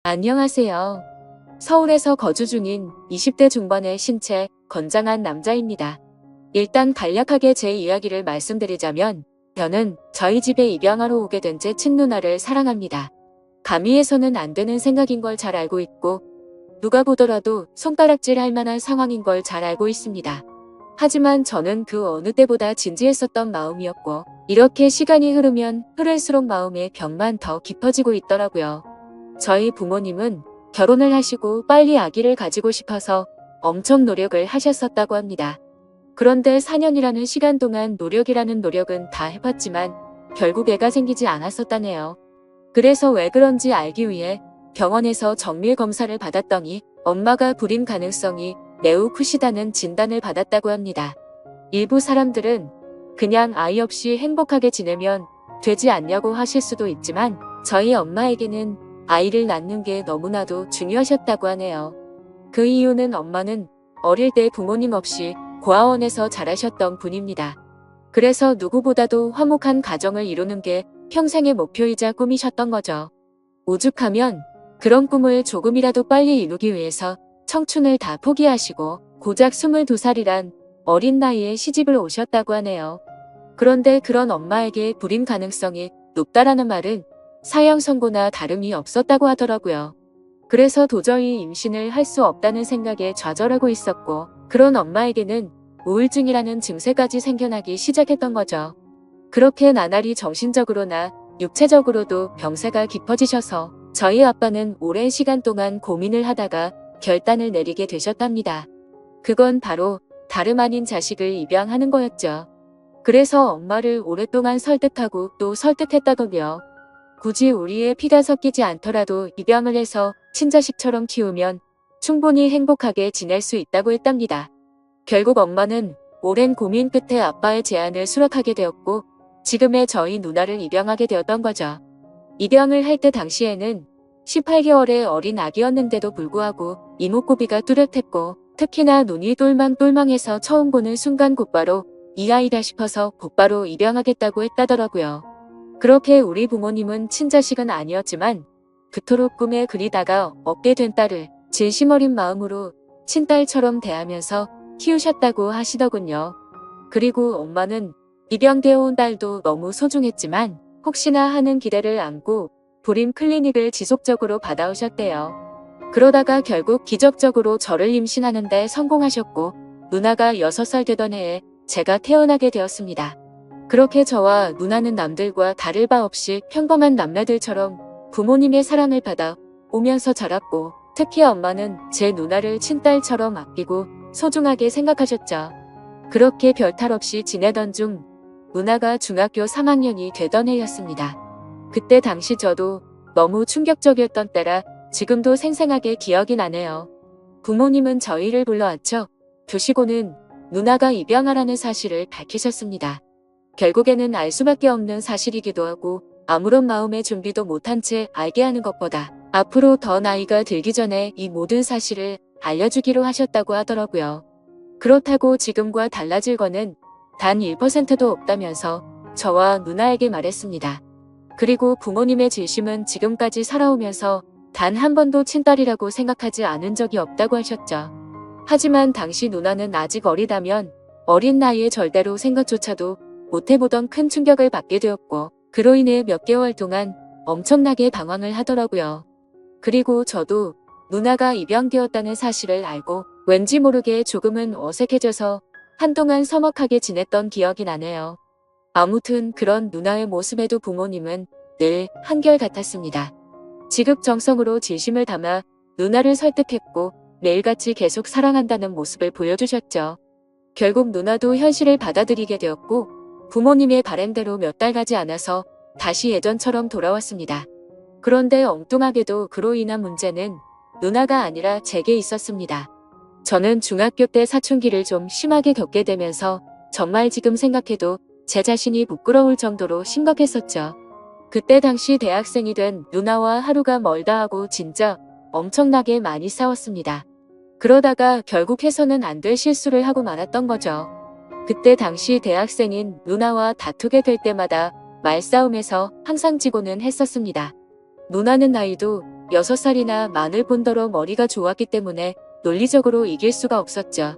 안녕하세요. 서울에서 거주 중인 20대 중반의 신체 건장한 남자입니다. 일단 간략하게 제 이야기를 말씀드리자면 저는 저희 집에 입양하러 오게 된 제 친누나를 사랑합니다. 감히 해서는 안 되는 생각인 걸 잘 알고 있고 누가 보더라도 손가락질 할 만한 상황인 걸 잘 알고 있습니다. 하지만 저는 그 어느 때보다 진지했었던 마음이었고 이렇게 시간이 흐르면 흐를수록 마음의 벽만 더 깊어지고 있더라고요. 저희 부모님은 결혼을 하시고 빨리 아기를 가지고 싶어서 엄청 노력을 하셨었다고 합니다. 그런데 4년이라는 시간 동안 노력이라는 노력은 다 해봤지만 결국 애가 생기지 않았었다네요. 그래서 왜 그런지 알기 위해 병원에서 정밀 검사를 받았더니 엄마가 불임 가능성이 매우 크시다는 진단을 받았다고 합니다. 일부 사람들은 그냥 아이 없이 행복하게 지내면 되지 않냐고 하실 수도 있지만 저희 엄마에게는 아이를 낳는 게 너무나도 중요하셨다고 하네요. 그 이유는 엄마는 어릴 때 부모님 없이 고아원에서 자라셨던 분입니다. 그래서 누구보다도 화목한 가정을 이루는 게 평생의 목표이자 꿈이셨던 거죠. 오죽하면 그런 꿈을 조금이라도 빨리 이루기 위해서 청춘을 다 포기하시고 고작 22살이란 어린 나이에 시집을 오셨다고 하네요. 그런데 그런 엄마에게 불임 가능성이 높다라는 말은 사형 선고나 다름이 없었다고 하더라고요. 그래서 도저히 임신을 할 수 없다는 생각에 좌절하고 있었고 그런 엄마에게는 우울증이라는 증세까지 생겨나기 시작했던 거죠. 그렇게 나날이 정신적으로나 육체적으로도 병세가 깊어지셔서 저희 아빠는 오랜 시간 동안 고민을 하다가 결단을 내리게 되셨답니다. 그건 바로 다름 아닌 자식을 입양하는 거였죠. 그래서 엄마를 오랫동안 설득하고 또 설득했다더군요. 굳이 우리의 피가 섞이지 않더라도 입양을 해서 친자식처럼 키우면 충분히 행복하게 지낼 수 있다고 했답니다. 결국 엄마는 오랜 고민 끝에 아빠의 제안을 수락하게 되었고 지금의 저희 누나를 입양하게 되었던 거죠. 입양을 할 때 당시에는 18개월의 어린 아기였는데도 불구하고 이목구비가 뚜렷했고 특히나 눈이 똘망똘망해서 처음 보는 순간 곧바로 이 아이다 싶어서 곧바로 입양하겠다고 했다더라고요. 그렇게 우리 부모님은 친자식은 아니었지만 그토록 꿈에 그리다가 얻게 된 딸을 진심 어린 마음으로 친딸처럼 대하면서 키우셨다고 하시더군요. 그리고 엄마는 입양되어 온 딸도 너무 소중했지만 혹시나 하는 기대를 안고 불임 클리닉을 지속적으로 받아오셨대요. 그러다가 결국 기적적으로 저를 임신하는 데 성공하셨고 누나가 6살 되던 해에 제가 태어나게 되었습니다. 그렇게 저와 누나는 남들과 다를 바 없이 평범한 남매들처럼 부모님의 사랑을 받아 오면서 자랐고 특히 엄마는 제 누나를 친딸처럼 아끼고 소중하게 생각하셨죠. 그렇게 별탈 없이 지내던 중 누나가 중학교 3학년이 되던 해였습니다. 그때 당시 저도 너무 충격적이었던 때라 지금도 생생하게 기억이 나네요. 부모님은 저희를 불러왔죠. 두시고는 누나가 입양하라는 사실을 밝히셨습니다. 결국에는 알 수밖에 없는 사실이기도 하고 아무런 마음의 준비도 못한 채 알게 하는 것보다 앞으로 더 나이가 들기 전에 이 모든 사실을 알려주기로 하셨다고 하더라고요. 그렇다고 지금과 달라질 거는 단 1%도 없다면서 저와 누나에게 말했습니다. 그리고 부모님의 진심은 지금까지 살아오면서 단 한 번도 친딸이라고 생각하지 않은 적이 없다고 하셨죠. 하지만 당시 누나는 아직 어리다면 어린 나이에 절대로 생각조차도 못해보던 큰 충격을 받게 되었고 그로 인해 몇 개월 동안 엄청나게 방황을 하더라고요. 그리고 저도 누나가 입양되었다는 사실을 알고 왠지 모르게 조금은 어색해져서 한동안 서먹하게 지냈던 기억이 나네요. 아무튼 그런 누나의 모습에도 부모님은 늘 한결같았습니다. 지극정성으로 진심을 담아 누나를 설득했고 매일같이 계속 사랑한다는 모습을 보여주셨죠. 결국 누나도 현실을 받아들이게 되었고 부모님의 바람대로 몇 달 가지 않아서 다시 예전처럼 돌아왔습니다. 그런데 엉뚱하게도 그로 인한 문제는 누나가 아니라 제게 있었습니다. 저는 중학교 때 사춘기를 좀 심하게 겪게 되면서 정말 지금 생각해도 제 자신이 부끄러울 정도로 심각했었죠. 그때 당시 대학생이 된 누나와 하루가 멀다 하고 진짜 엄청나게 많이 싸웠습니다. 그러다가 결국 해서는 안 될 실수를 하고 말았던 거죠. 그때 당시 대학생인 누나와 다투게 될 때마다 말싸움에서 항상 지고는 했었습니다. 누나는 나이도 6살이나 많을 뿐더러 머리가 좋았기 때문에 논리적으로 이길 수가 없었죠.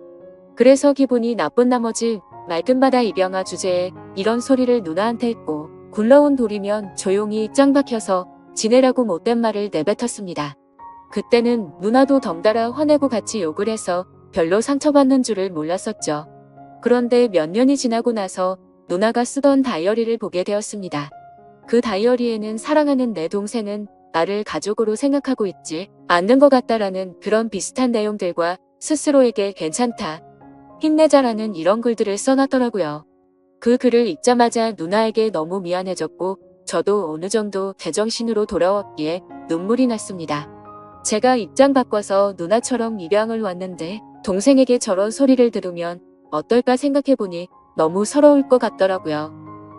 그래서 기분이 나쁜 나머지 말끝마다 이병아 주제에 이런 소리를 누나한테 했고 굴러온 돌이면 조용히 짱 박혀서 지내라고 못된 말을 내뱉었습니다. 그때는 누나도 덩달아 화내고 같이 욕을 해서 별로 상처받는 줄을 몰랐었죠. 그런데 몇 년이 지나고 나서 누나가 쓰던 다이어리를 보게 되었습니다. 그 다이어리에는 사랑하는 내 동생은 나를 가족으로 생각하고 있지 않는 것 같다라는 그런 비슷한 내용들과 스스로에게 괜찮다, 힘내자라는 이런 글들을 써놨더라고요. 그 글을 읽자마자 누나에게 너무 미안해졌고 저도 어느 정도 제정신으로 돌아왔기에 눈물이 났습니다. 제가 입장 바꿔서 누나처럼 입양을 왔는데 동생에게 저런 소리를 들으면 어떨까 생각해보니 너무 서러울 것 같더라고요.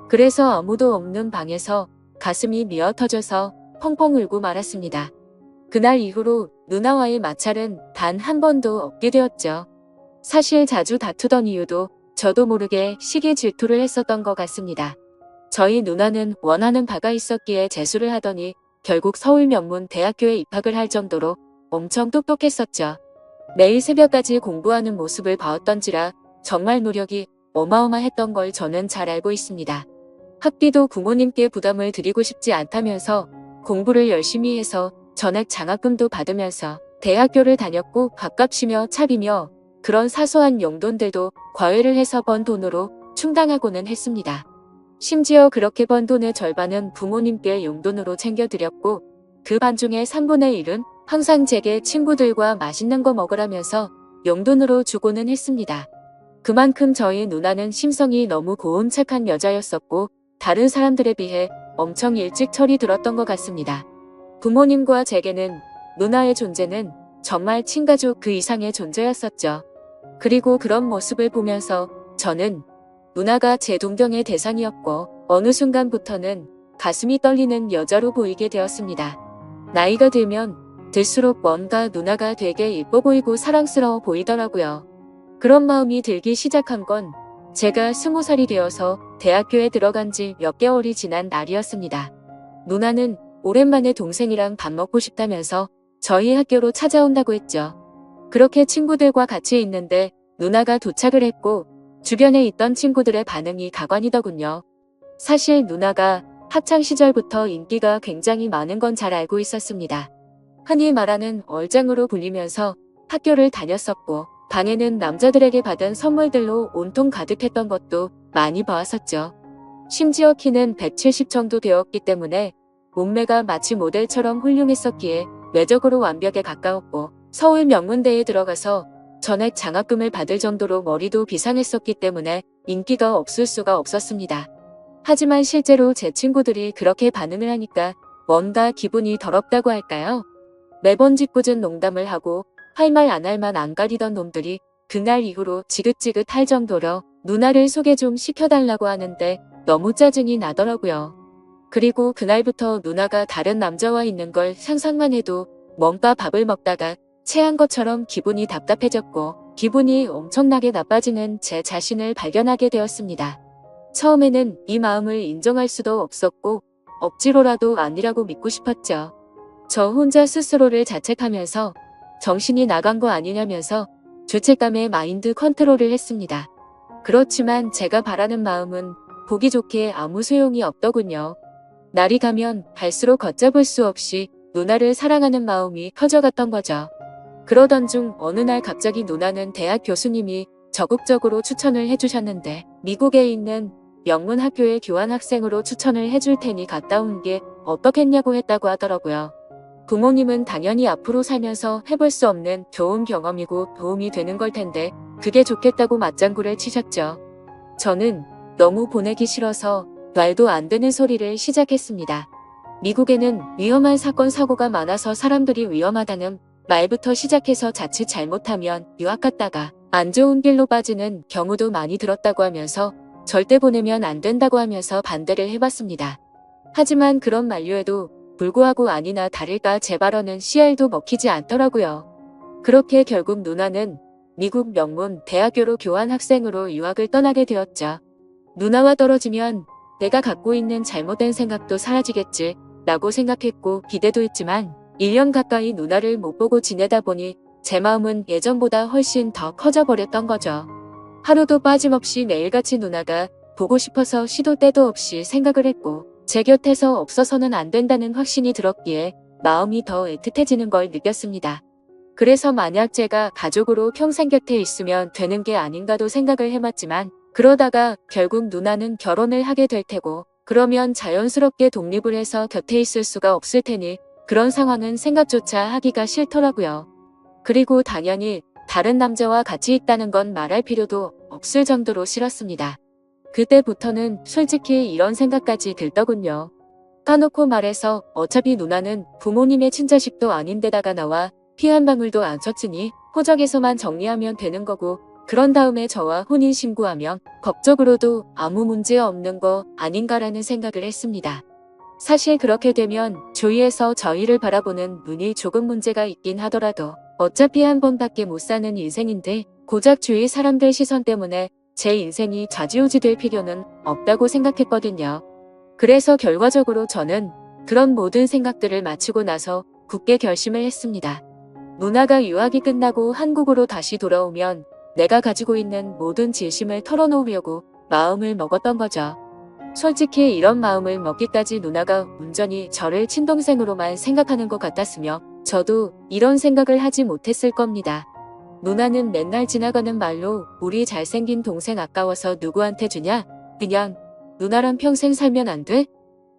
그래서 아무도 없는 방에서 가슴이 미어 터져서 펑펑 울고 말았습니다. 그날 이후로 누나와의 마찰은 단 한 번도 없게 되었죠. 사실 자주 다투던 이유도 저도 모르게 시기 질투를 했었던 것 같습니다. 저희 누나는 원하는 바가 있었기에 재수를 하더니 결국 서울명문대학교에 입학을 할 정도로 엄청 똑똑했었죠. 매일 새벽까지 공부하는 모습을 봐왔던지라 정말 노력이 어마어마했던 걸 저는 잘 알고 있습니다. 학비도 부모님께 부담을 드리고 싶지 않다면서 공부를 열심히 해서 전액 장학금도 받으면서 대학교를 다녔고 밥값이며 차비며 그런 사소한 용돈들도 과외를 해서 번 돈으로 충당하고는 했습니다. 심지어 그렇게 번 돈의 절반은 부모님께 용돈으로 챙겨드렸고 그 반중의 3분의 1은 항상 제게 친구들과 맛있는 거 먹으라면서 용돈으로 주고는 했습니다. 그만큼 저희 누나는 심성이 너무 고운 착한 여자였었고 다른 사람들에 비해 엄청 일찍 철이 들었던 것 같습니다. 부모님과 제게는 누나의 존재는 정말 친가족 그 이상의 존재였었죠. 그리고 그런 모습을 보면서 저는 누나가 제 동경의 대상이었고 어느 순간부터는 가슴이 떨리는 여자로 보이게 되었습니다. 나이가 들면 들수록 뭔가 누나가 되게 예뻐 보이고 사랑스러워 보이더라고요. 그런 마음이 들기 시작한 건 제가 20살이 되어서 대학교에 들어간 지 몇 개월이 지난 날이었습니다. 누나는 오랜만에 동생이랑 밥 먹고 싶다면서 저희 학교로 찾아온다고 했죠. 그렇게 친구들과 같이 있는데 누나가 도착을 했고 주변에 있던 친구들의 반응이 가관이더군요. 사실 누나가 학창 시절부터 인기가 굉장히 많은 건 잘 알고 있었습니다. 흔히 말하는 얼짱으로 불리면서 학교를 다녔었고 방에는 남자들에게 받은 선물들로 온통 가득했던 것도 많이 봐왔었죠. 심지어 키는 170 정도 되었기 때문에 몸매가 마치 모델처럼 훌륭했었기에 외적으로 완벽에 가까웠고 서울 명문대에 들어가서 전액 장학금을 받을 정도로 머리도 비상했었기 때문에 인기가 없을 수가 없었습니다. 하지만 실제로 제 친구들이 그렇게 반응을 하니까 뭔가 기분이 더럽다고 할까요? 매번 짓궂은 농담을 하고 할 말 안 할 만 안 가리던 놈들이 그날 이후로 지긋지긋할 정도로 누나를 소개 좀 시켜달라고 하는데 너무 짜증이 나더라고요. 그리고 그날부터 누나가 다른 남자와 있는 걸 상상만 해도 뭔가 밥을 먹다가 체한 것처럼 기분이 답답해졌고 기분이 엄청나게 나빠지는 제 자신을 발견하게 되었습니다. 처음에는 이 마음을 인정할 수도 없었고 억지로라도 아니라고 믿고 싶었죠. 저 혼자 스스로를 자책하면서 정신이 나간 거 아니냐면서 죄책감에 마인드 컨트롤을 했습니다. 그렇지만 제가 바라는 마음은 보기 좋게 아무 소용이 없더군요. 날이 가면 갈수록 걷잡을 수 없이 누나를 사랑하는 마음이 커져갔던 거죠. 그러던 중 어느 날 갑자기 누나는 대학 교수님이 적극적으로 추천을 해주셨는데 미국에 있는 명문 학교에 교환학생으로 추천을 해줄 테니 갔다 온 게 어떻겠냐고 했다고 하더라고요. 부모님은 당연히 앞으로 살면서 해볼 수 없는 좋은 경험이고 도움이 되는 걸 텐데 그게 좋겠다고 맞장구를 치셨죠. 저는 너무 보내기 싫어서 말도 안 되는 소리를 시작했습니다. 미국에는 위험한 사건 사고가 많아서 사람들이 위험하다는 말부터 시작해서 자칫 잘못하면 유학 갔다가 안 좋은 길로 빠지는 경우도 많이 들었다고 하면서 절대 보내면 안 된다고 하면서 반대를 해봤습니다. 하지만 그런 만류에도 불구하고 아니나 다를까 제 발언은 씨알도 먹히지 않더라고요. 그렇게 결국 누나는 미국 명문 대학교로 교환학생으로 유학을 떠나게 되었죠. 누나와 떨어지면 내가 갖고 있는 잘못된 생각도 사라지겠지. 라고 생각했고 기대도 했지만 1년 가까이 누나를 못 보고 지내다 보니 제 마음은 예전보다 훨씬 더 커져버렸던 거죠. 하루도 빠짐없이 매일같이 누나가 보고 싶어서 시도 때도 없이 생각을 했고 제 곁에서 없어서는 안 된다는 확신이 들었기에 마음이 더 애틋해지는 걸 느꼈습니다. 그래서 만약 제가 가족으로 평생 곁에 있으면 되는 게 아닌가도 생각을 해봤지만 그러다가 결국 누나는 결혼을 하게 될 테고 그러면 자연스럽게 독립을 해서 곁에 있을 수가 없을 테니 그런 상황은 생각조차 하기가 싫더라고요. 그리고 당연히 다른 남자와 같이 있다는 건 말할 필요도 없을 정도로 싫었습니다. 그때부터는 솔직히 이런 생각까지 들더군요. 까놓고 말해서 어차피 누나는 부모님의 친자식도 아닌데다가 나와 피 한 방울도 안 쳤으니 호적에서만 정리하면 되는 거고 그런 다음에 저와 혼인신고하면 법적으로도 아무 문제 없는 거 아닌가라는 생각을 했습니다. 사실 그렇게 되면 주위에서 저희를 바라보는 눈이 조금 문제가 있긴 하더라도 어차피 한 번밖에 못 사는 인생인데 고작 주위 사람들 시선 때문에 제 인생이 좌지우지 될 필요는 없다고 생각했거든요. 그래서 결과적으로 저는 그런 모든 생각들을 마치고 나서 굳게 결심을 했습니다. 누나가 유학이 끝나고 한국으로 다시 돌아오면 내가 가지고 있는 모든 진심을 털어놓으려고 마음을 먹었던 거죠. 솔직히 이런 마음을 먹기까지 누나가 온전히 저를 친동생으로만 생각하는 것 같았으며 저도 이런 생각을 하지 못했을 겁니다. 누나는 맨날 지나가는 말로 우리 잘생긴 동생 아까워서 누구한테 주냐? 그냥 누나랑 평생 살면 안 돼?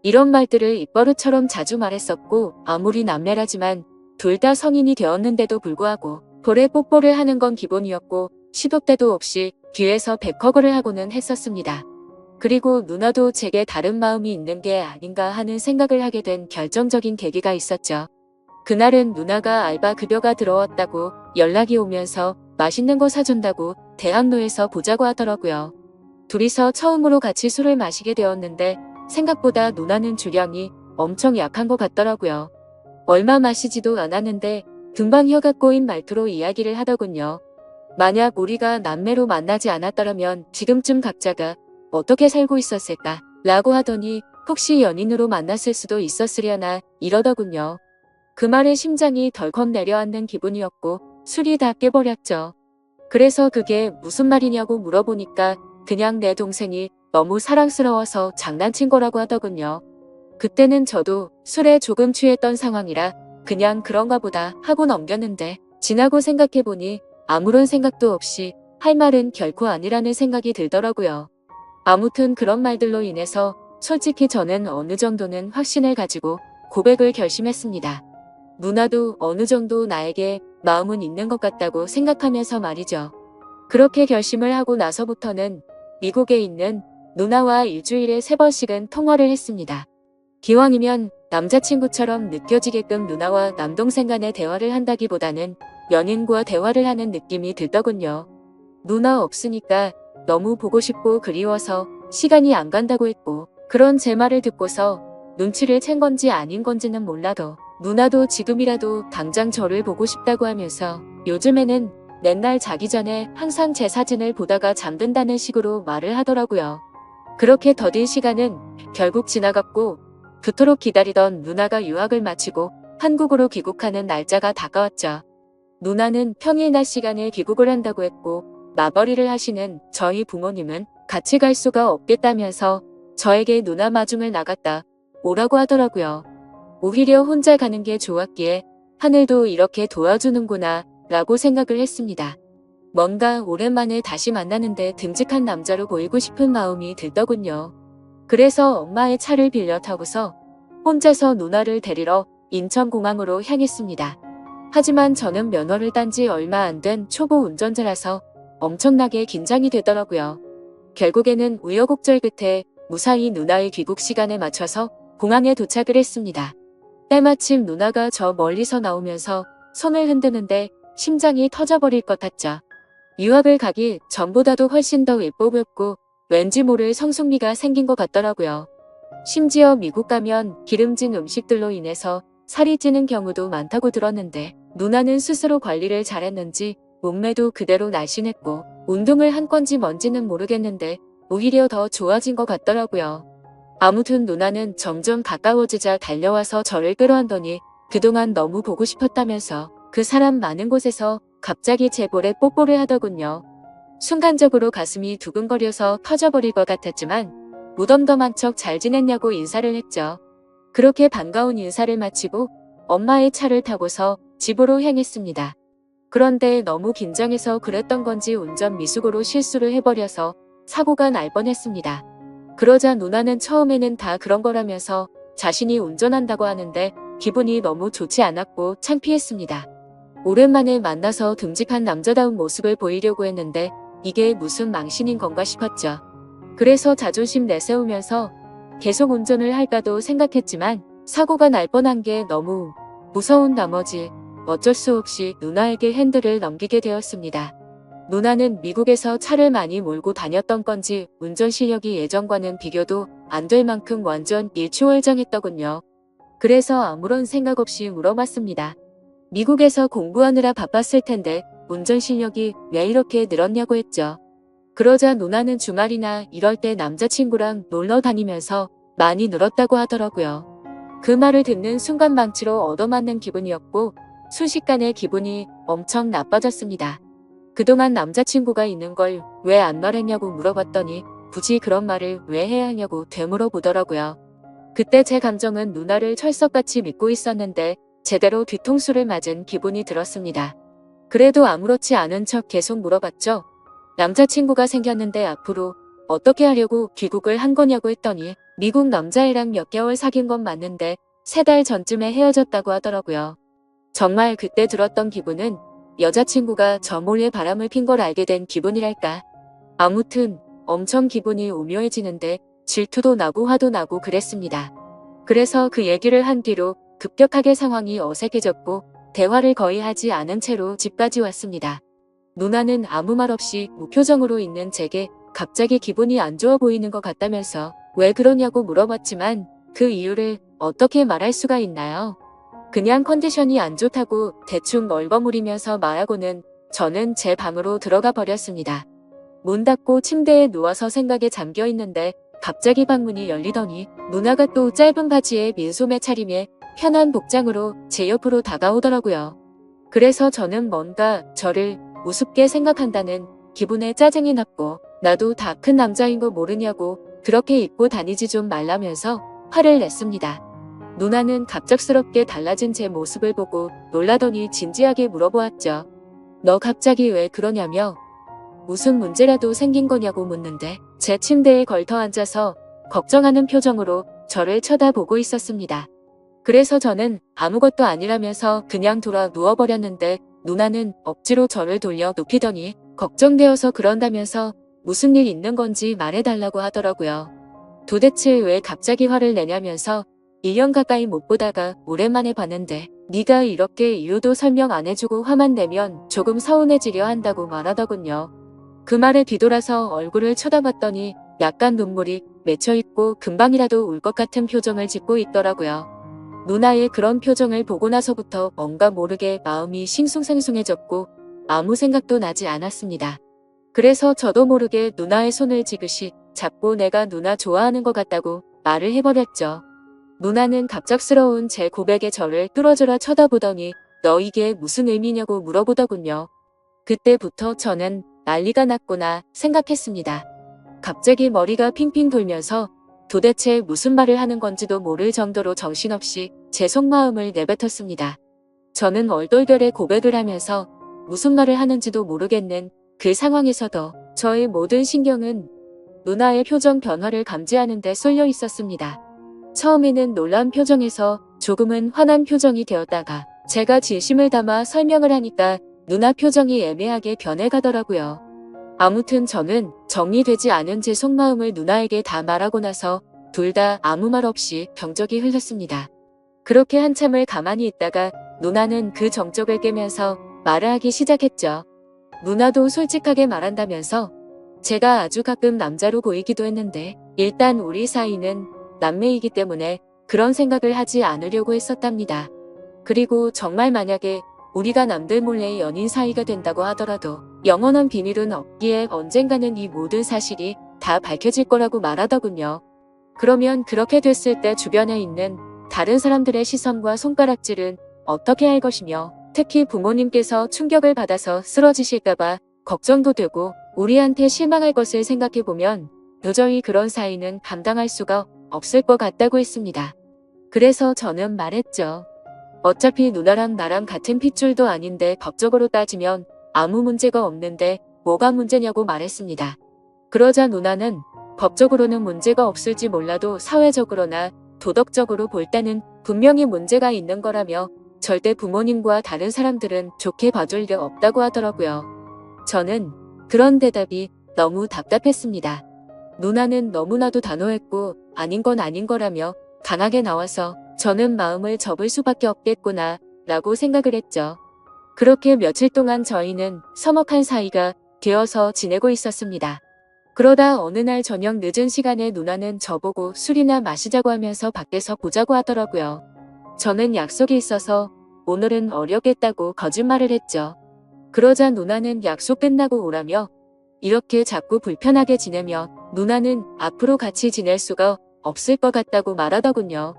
이런 말들을 입버릇처럼 자주 말했었고 아무리 남매라지만 둘 다 성인이 되었는데도 불구하고 볼에 뽀뽀를 하는 건 기본이었고 시도 때도 없이 뒤에서 백허그를 하고는 했었습니다. 그리고 누나도 제게 다른 마음이 있는 게 아닌가 하는 생각을 하게 된 결정적인 계기가 있었죠. 그날은 누나가 알바 급여가 들어왔다고 연락이 오면서 맛있는 거 사준다고 대학로에서 보자고 하더라고요. 둘이서 처음으로 같이 술을 마시게 되었는데 생각보다 누나는 주량이 엄청 약한 것 같더라고요. 얼마 마시지도 않았는데 금방 혀가 꼬인 말투로 이야기를 하더군요. 만약 우리가 남매로 만나지 않았더라면 지금쯤 각자가 어떻게 살고 있었을까? 라고 하더니 혹시 연인으로 만났을 수도 있었으려나 이러더군요. 그 말에 심장이 덜컥 내려앉는 기분이었고 술이 다 깨버렸죠. 그래서 그게 무슨 말이냐고 물어보니까 그냥 내 동생이 너무 사랑스러워서 장난친 거라고 하더군요. 그때는 저도 술에 조금 취했던 상황이라 그냥 그런가 보다 하고 넘겼는데 지나고 생각해보니 아무런 생각도 없이 할 말은 결코 아니라는 생각이 들더라고요. 아무튼 그런 말들로 인해서 솔직히 저는 어느 정도는 확신을 가지고 고백을 결심했습니다. 누나도 어느 정도 나에게 마음은 있는 것 같다고 생각하면서 말이죠. 그렇게 결심을 하고 나서부터는 미국에 있는 누나와 일주일에 3번씩은 통화를 했습니다. 기왕이면 남자친구처럼 느껴지게끔 누나와 남동생 간의 대화를 한다기보다는 연인과 대화를 하는 느낌이 들더군요. 누나 없으니까 너무 보고 싶고 그리워서 시간이 안 간다고 했고 그런 제 말을 듣고서 눈치를 챈 건지 아닌 건지는 몰라도 누나도 지금이라도 당장 저를 보고 싶다고 하면서 요즘에는 맨날 자기 전에 항상 제 사진을 보다가 잠든다는 식으로 말을 하더라고요. 그렇게 더딘 시간은 결국 지나갔고 그토록 기다리던 누나가 유학을 마치고 한국으로 귀국하는 날짜가 다가왔죠. 누나는 평일 낮 시간에 귀국을 한다고 했고 맞벌이를 하시는 저희 부모님은 같이 갈 수가 없겠다면서 저에게 누나 마중을 나갔다 오라고 하더라고요. 오히려 혼자 가는 게 좋았기에 하늘도 이렇게 도와주는구나 라고 생각을 했습니다. 뭔가 오랜만에 다시 만나는데 듬직한 남자로 보이고 싶은 마음이 들더군요. 그래서 엄마의 차를 빌려 타고서 혼자서 누나를 데리러 인천공항으로 향했습니다. 하지만 저는 면허를 딴 지 얼마 안 된 초보 운전자라서 엄청나게 긴장이 되더라고요. 결국에는 우여곡절 끝에 무사히 누나의 귀국 시간에 맞춰서 공항에 도착을 했습니다. 때마침 누나가 저 멀리서 나오면서 손을 흔드는데 심장이 터져버릴 것 같죠. 유학을 가기 전보다도 훨씬 더 예뻐 보였고 왠지 모를 성숙미가 생긴 것 같더라고요. 심지어 미국 가면 기름진 음식들로 인해서 살이 찌는 경우도 많다고 들었는데 누나는 스스로 관리를 잘했는지 몸매도 그대로 날씬했고 운동을 한 건지 뭔지는 모르겠는데 오히려 더 좋아진 것 같더라고요. 아무튼 누나는 점점 가까워지자 달려와서 저를 끌어안더니 그동안 너무 보고 싶었다면서 그 사람 많은 곳에서 갑자기 제 볼에 뽀뽀를 하더군요. 순간적으로 가슴이 두근거려서 터져버릴 것 같았지만 무덤덤한 척 잘 지냈냐고 인사를 했죠. 그렇게 반가운 인사를 마치고 엄마의 차를 타고서 집으로 향했습니다. 그런데 너무 긴장해서 그랬던 건지 운전 미숙으로 실수를 해버려서 사고가 날 뻔했습니다. 그러자 누나는 처음에는 다 그런 거라면서 자신이 운전한다고 하는데 기분이 너무 좋지 않았고 창피했습니다. 오랜만에 만나서 듬직한 남자다운 모습을 보이려고 했는데 이게 무슨 망신인 건가 싶었죠. 그래서 자존심 내세우면서 계속 운전을 할까도 생각했지만 사고가 날 뻔한 게 너무 무서운 나머지 어쩔 수 없이 누나에게 핸들을 넘기게 되었습니다. 누나는 미국에서 차를 많이 몰고 다녔던 건지 운전 실력이 예전과는 비교도 안 될 만큼 완전 일취월장했더군요. 그래서 아무런 생각 없이 물어봤습니다. 미국에서 공부하느라 바빴을 텐데 운전 실력이 왜 이렇게 늘었냐고 했죠. 그러자 누나는 주말이나 이럴 때 남자친구랑 놀러 다니면서 많이 늘었다고 하더라고요. 그 말을 듣는 순간 망치로 얻어맞는 기분이었고 순식간에 기분이 엄청 나빠졌습니다. 그동안 남자친구가 있는 걸 왜 안 말했냐고 물어봤더니 굳이 그런 말을 왜 해야 하냐고 되물어보더라고요. 그때 제 감정은 누나를 철석같이 믿고 있었는데 제대로 뒤통수를 맞은 기분이 들었습니다. 그래도 아무렇지 않은 척 계속 물어봤죠. 남자친구가 생겼는데 앞으로 어떻게 하려고 귀국을 한 거냐고 했더니 미국 남자애랑 몇 개월 사귄 건 맞는데 3달 전쯤에 헤어졌다고 하더라고요. 정말 그때 들었던 기분은 여자친구가 저 몰래 바람을 핀 걸 알게 된 기분이랄까. 아무튼 엄청 기분이 오묘해지는데 질투도 나고 화도 나고 그랬습니다. 그래서 그 얘기를 한 뒤로 급격하게 상황이 어색해졌고 대화를 거의 하지 않은 채로 집까지 왔습니다. 누나는 아무 말 없이 무표정으로 있는 제게 갑자기 기분이 안 좋아 보이는 것 같다면서 왜 그러냐고 물어봤지만 그 이유를 어떻게 말할 수가 있나요? 그냥 컨디션이 안 좋다고 대충 얼버무리면서 말하고는 저는 제 방으로 들어가 버렸습니다. 문 닫고 침대에 누워서 생각에 잠겨 있는데 갑자기 방문이 열리더니 누나가 또 짧은 바지에 민소매 차림에 편한 복장으로 제 옆으로 다가오더라고요. 그래서 저는 뭔가 저를 우습게 생각한다는 기분에 짜증이 났고 나도 다 큰 남자인 거 모르냐고 그렇게 입고 다니지 좀 말라면서 화를 냈습니다. 누나는 갑작스럽게 달라진 제 모습을 보고 놀라더니 진지하게 물어보았죠. 너 갑자기 왜 그러냐며 무슨 문제라도 생긴 거냐고 묻는데 제 침대에 걸터 앉아서 걱정하는 표정으로 저를 쳐다보고 있었습니다. 그래서 저는 아무것도 아니라면서 그냥 돌아 누워버렸는데 누나는 억지로 저를 돌려 눕히더니 걱정되어서 그런다면서 무슨 일 있는 건지 말해달라고 하더라고요. 도대체 왜 갑자기 화를 내냐면서 1년 가까이 못 보다가 오랜만에 봤는데 네가 이렇게 이유도 설명 안 해주고 화만 내면 조금 서운해지려 한다고 말하더군요. 그 말에 뒤돌아서 얼굴을 쳐다봤더니 약간 눈물이 맺혀있고 금방이라도 울 것 같은 표정을 짓고 있더라고요. 누나의 그런 표정을 보고 나서부터 뭔가 모르게 마음이 싱숭생숭해졌고 아무 생각도 나지 않았습니다. 그래서 저도 모르게 누나의 손을 지그시 잡고 내가 누나 좋아하는 것 같다고 말을 해버렸죠. 누나는 갑작스러운 제 고백에 저를 뚫어져라 쳐다보더니 너 이게 무슨 의미냐고 물어보더군요. 그때부터 저는 난리가 났구나 생각했습니다. 갑자기 머리가 핑핑 돌면서 도대체 무슨 말을 하는 건지도 모를 정도로 정신없이 제 속마음을 내뱉었습니다. 저는 얼떨결에 고백을 하면서 무슨 말을 하는지도 모르겠는 그 상황에서도 저의 모든 신경은 누나의 표정 변화를 감지하는 데 쏠려 있었습니다. 처음에는 놀란 표정에서 조금은 화난 표정이 되었다가 제가 진심을 담아 설명을 하니까 누나 표정이 애매하게 변해가더라고요. 아무튼 저는 정리되지 않은 제 속마음을 누나에게 다 말하고 나서 둘 다 아무 말 없이 병적이 흘렀습니다. 그렇게 한참을 가만히 있다가 누나는 그 정적을 깨면서 말을 하기 시작했죠. 누나도 솔직하게 말한다면서 제가 아주 가끔 남자로 보이기도 했는데 일단 우리 사이는 남매이기 때문에 그런 생각을 하지 않으려고 했었답니다. 그리고 정말 만약에 우리가 남들 몰래 연인 사이가 된다고 하더라도 영원한 비밀은 없기에 언젠가는 이 모든 사실이 다 밝혀질 거라고 말하더군요. 그러면 그렇게 됐을 때 주변에 있는 다른 사람들의 시선과 손가락질은 어떻게 할 것이며 특히 부모님께서 충격을 받아서 쓰러지실까봐 걱정도 되고 우리한테 실망할 것을 생각해보면 도저히 그런 사이는 감당할 수가 없을 것 같다고 했습니다. 그래서 저는 말했죠. 어차피 누나랑 나랑 같은 핏줄도 아닌데 법적으로 따지면 아무 문제가 없는데 뭐가 문제냐고 말했습니다. 그러자 누나는 법적으로는 문제가 없을지 몰라도 사회적으로나 도덕적으로 볼 때는 분명히 문제가 있는 거라며 절대 부모님과 다른 사람들은 좋게 봐줄 리 없다고 하더라고요. 저는 그런 대답이 너무 답답했습니다. 누나는 너무나도 단호했고 아닌 건 아닌 거라며 강하게 나와서 저는 마음을 접을 수밖에 없겠구나 라고 생각을 했죠. 그렇게 며칠 동안 저희는 서먹한 사이가 되어서 지내고 있었습니다. 그러다 어느 날 저녁 늦은 시간에 누나는 저보고 술이나 마시자고 하면서 밖에서 보자고 하더라고요. 저는 약속이 있어서 오늘은 어렵겠다고 거짓말을 했죠. 그러자 누나는 약속 끝나고 오라며 이렇게 자꾸 불편하게 지내면 누나는 앞으로 같이 지낼 수가 없을 것 같다고 말하더군요.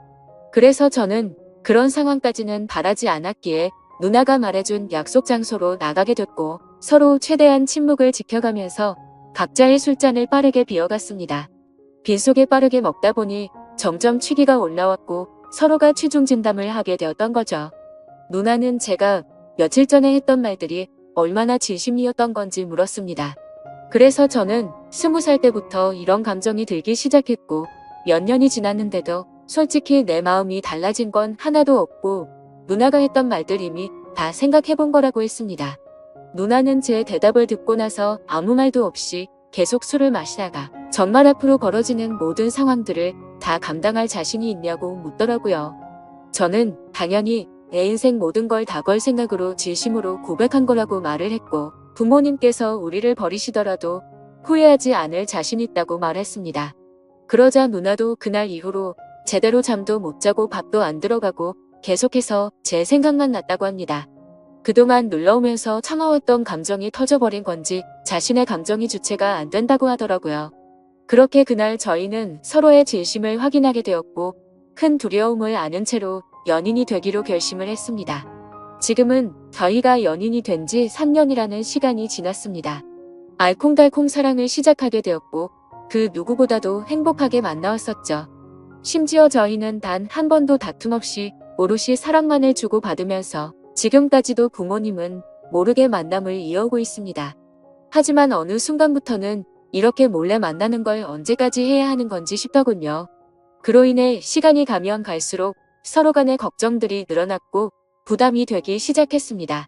그래서 저는 그런 상황까지는 바라지 않았기에 누나가 말해준 약속 장소로 나가게 됐고 서로 최대한 침묵을 지켜가면서 각자의 술잔을 빠르게 비워갔습니다. 빈속에 빠르게 먹다 보니 점점 취기가 올라왔고 서로가 취중진담을 하게 되었던 거죠. 누나는 제가 며칠 전에 했던 말들이 얼마나 진심이었던 건지 물었습니다. 그래서 저는 20살 때부터 이런 감정이 들기 시작했고 몇 년이 지났는데도 솔직히 내 마음이 달라진 건 하나도 없고 누나가 했던 말들 이미 다 생각해본 거라고 했습니다. 누나는 제 대답을 듣고 나서 아무 말도 없이 계속 술을 마시다가 정말 앞으로 벌어지는 모든 상황들을 다 감당할 자신이 있냐고 묻더라고요. 저는 당연히 내 인생 모든 걸 다 걸 생각으로 진심으로 고백한 거라고 말을 했고 부모님께서 우리를 버리시더라도 후회하지 않을 자신 있다고 말했습니다. 그러자 누나도 그날 이후로 제대로 잠도 못 자고 밥도 안 들어가고 계속해서 제 생각만 났다고 합니다. 그동안 눌러오면서 참아왔던 감정이 터져버린 건지 자신의 감정이 주체가 안 된다고 하더라고요. 그렇게 그날 저희는 서로의 진심을 확인하게 되었고 큰 두려움을 아는 채로 연인이 되기로 결심을 했습니다. 지금은 저희가 연인이 된 지 3년이라는 시간이 지났습니다. 알콩달콩 사랑을 시작하게 되었고 그 누구보다도 행복하게 만나왔었죠. 심지어 저희는 단 한 번도 다툼 없이 오롯이 사랑만을 주고받으면서 지금까지도 부모님은 모르게 만남을 이어오고 있습니다. 하지만 어느 순간부터는 이렇게 몰래 만나는 걸 언제까지 해야 하는 건지 싶더군요. 그로 인해 시간이 가면 갈수록 서로 간의 걱정들이 늘어났고 부담이 되기 시작했습니다.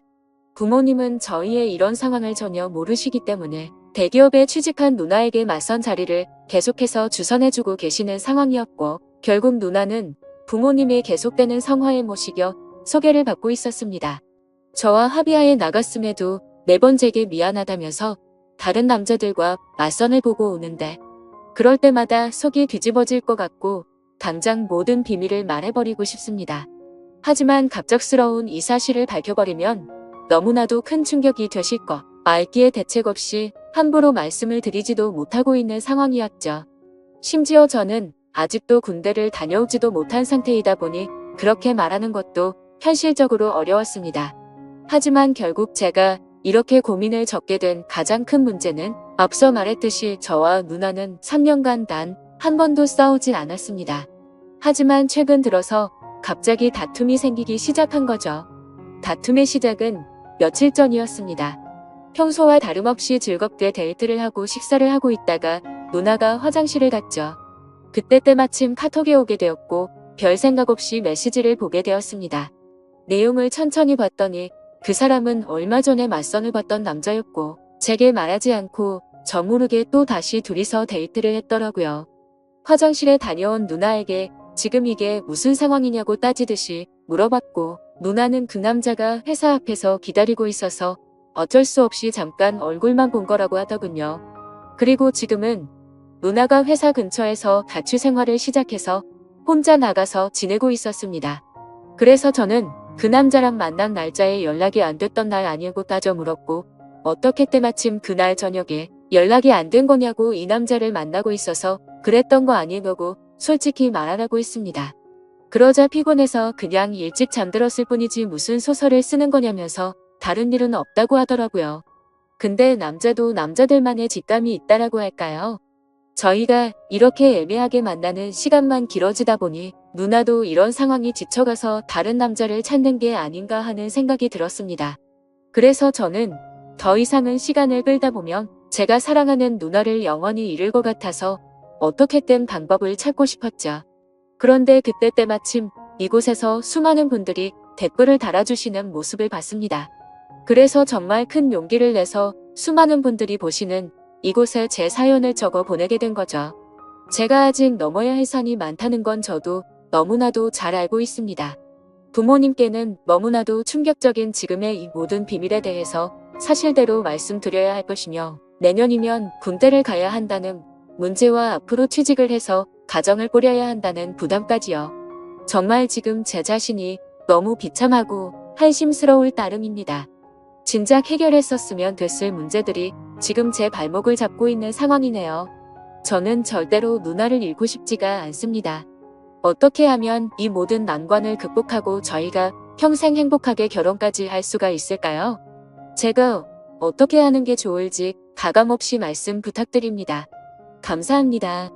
부모님은 저희의 이런 상황을 전혀 모르시기 때문에 대기업에 취직한 누나에게 맞선 자리를 계속해서 주선해주고 계시는 상황이었고 결국 누나는 부모님이 계속되는 성화에 모시겨 소개를 받고 있었습니다. 저와 합의하에 나갔음에도 매번 제게 미안하다면서 다른 남자들과 맞선을 보고 오는데 그럴 때마다 속이 뒤집어질 것 같고 당장 모든 비밀을 말해버리고 싶습니다. 하지만 갑작스러운 이 사실을 밝혀버리면 너무나도 큰 충격이 되실 것 알기에 대책 없이 함부로 말씀을 드리지도 못하고 있는 상황이었죠. 심지어 저는 아직도 군대를 다녀오지도 못한 상태이다 보니 그렇게 말하는 것도 현실적으로 어려웠습니다. 하지만 결국 제가 이렇게 고민을 적게 된 가장 큰 문제는 앞서 말했듯이 저와 누나는 3년간 단 한 번도 싸우진 않았습니다. 하지만 최근 들어서 갑자기 다툼이 생기기 시작한 거죠. 다툼의 시작은 며칠 전이었습니다. 평소와 다름없이 즐겁게 데이트를 하고 식사를 하고 있다가 누나가 화장실을 갔죠. 그때 때마침 카톡이 오게 되었고 별 생각 없이 메시지를 보게 되었습니다. 내용을 천천히 봤더니 그 사람은 얼마 전에 맞선을 봤던 남자였고 제게 말하지 않고 저 모르게 또 다시 둘이서 데이트를 했더라고요. 화장실에 다녀온 누나에게 지금 이게 무슨 상황이냐고 따지듯이 물어봤고 누나는 그 남자가 회사 앞에서 기다리고 있어서 어쩔 수 없이 잠깐 얼굴만 본 거라고 하더군요. 그리고 지금은 누나가 회사 근처에서 다취 생활을 시작해서 혼자 나가서 지내고 있었습니다. 그래서 저는 그 남자랑 만난 날짜에 연락이 안 됐던 날 아니고 따져 물었고 어떻게 때마침 그날 저녁에 연락이 안 된 거냐고 이 남자를 만나고 있어서 그랬던 거 아니냐고 솔직히 말하라고 했습니다. 그러자 피곤해서 그냥 일찍 잠들었을 뿐이지 무슨 소설을 쓰는 거냐면서 다른 일은 없다고 하더라고요. 근데 남자도 남자들만의 직감이 있다라고 할까요? 저희가 이렇게 애매하게 만나는 시간만 길어지다 보니 누나도 이런 상황이 지쳐가서 다른 남자를 찾는 게 아닌가 하는 생각이 들었습니다. 그래서 저는 더 이상은 시간을 끌다 보면 제가 사랑하는 누나를 영원히 잃을 것 같아서 어떻게든 방법을 찾고 싶었죠. 그런데 그때 때마침 이곳에서 수많은 분들이 댓글을 달아주시는 모습을 봤습니다. 그래서 정말 큰 용기를 내서 수많은 분들이 보시는 이곳에 제 사연을 적어 보내게 된 거죠. 제가 아직 넘어야 할 산이 많다는 건 저도 너무나도 잘 알고 있습니다. 부모님께는 너무나도 충격적인 지금의 이 모든 비밀에 대해서 사실대로 말씀드려야 할 것이며 내년이면 군대를 가야 한다는 문제와 앞으로 취직을 해서 가정을 꾸려야 한다는 부담까지요. 정말 지금 제 자신이 너무 비참하고 한심스러울 따름입니다. 진작 해결했었으면 됐을 문제들이 지금 제 발목을 잡고 있는 상황이네요. 저는 절대로 누나를 잃고 싶지가 않습니다. 어떻게 하면 이 모든 난관을 극복하고 저희가 평생 행복하게 결혼까지 할 수가 있을까요? 제가 어떻게 하는 게 좋을지 가감없이 말씀 부탁드립니다. 감사합니다.